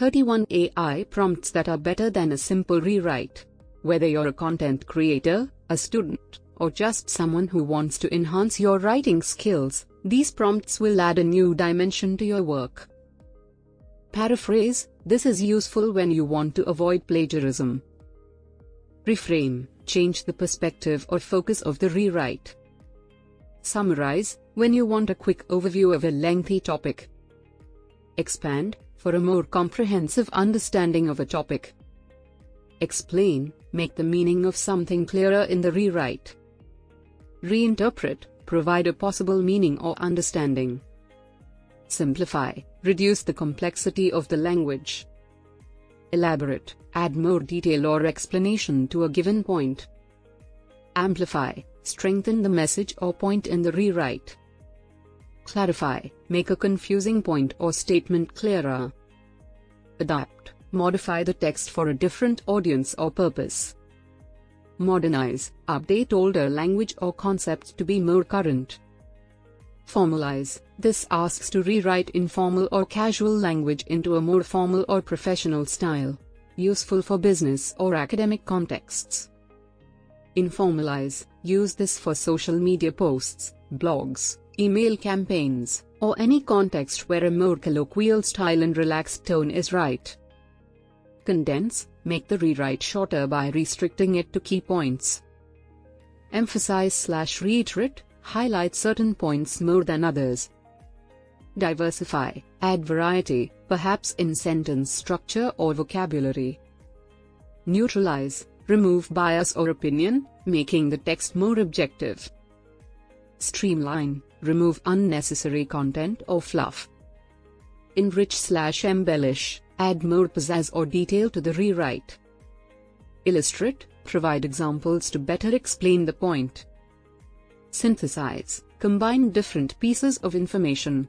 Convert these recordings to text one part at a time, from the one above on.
31 AI prompts that are better than a simple rewrite. Whether you're a content creator, a student, or just someone who wants to enhance your writing skills, these prompts will add a new dimension to your work. Paraphrase. This is useful when you want to avoid plagiarism. Reframe. Change the perspective or focus of the rewrite. Summarize. When you want a quick overview of a lengthy topic. Expand. For a more comprehensive understanding of a topic. Explain. Make the meaning of something clearer in the rewrite. Reinterpret. Provide a possible meaning or understanding. Simplify. Reduce the complexity of the language. Elaborate. Add more detail or explanation to a given point. Amplify. Strengthen the message or point in the rewrite. Clarify. Make a confusing point or statement clearer. Adapt. Modify the text for a different audience or purpose. Modernize. Update older language or concepts to be more current. Formalize. This asks to rewrite informal or casual language into a more formal or professional style. Useful for business or academic contexts. Informalize. Use this for social media posts, blogs, email campaigns, or any context where a more colloquial style and relaxed tone is right. Condense. Make the rewrite shorter by restricting it to key points. Emphasize/reiterate. Highlight certain points more than others. Diversify. Add variety, perhaps in sentence structure or vocabulary. Neutralize. Remove bias or opinion, making the text more objective. Streamline. Remove unnecessary content or fluff. Enrich/embellish. Add more pizzazz or detail to the rewrite. Illustrate. Provide examples to better explain the point. Synthesize. Combine different pieces of information.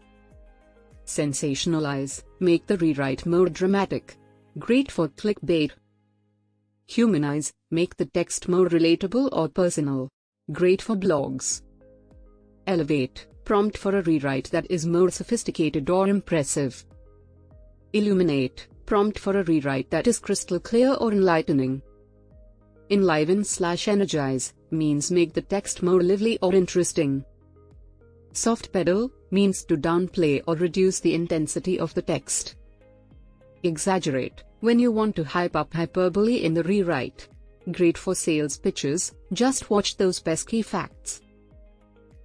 Sensationalize. Make the rewrite more dramatic. Great for clickbait. Humanize. Make the text more relatable or personal. Great for blogs. Elevate. Prompt for a rewrite that is more sophisticated or impressive. Illuminate. Prompt for a rewrite that is crystal clear or enlightening. Enliven/energize means make the text more lively or interesting. Soft pedal means to downplay or reduce the intensity of the text. Exaggerate. When you want to hype up hyperbole in the rewrite. Great for sales pitches, just watch those pesky facts.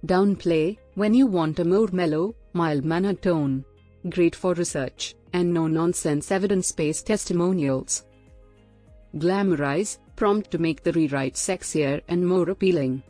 Downplay. When you want a more mellow, mild-mannered tone. Great for research and no-nonsense evidence-based testimonials. Glamorize. Prompt to make the rewrite sexier and more appealing.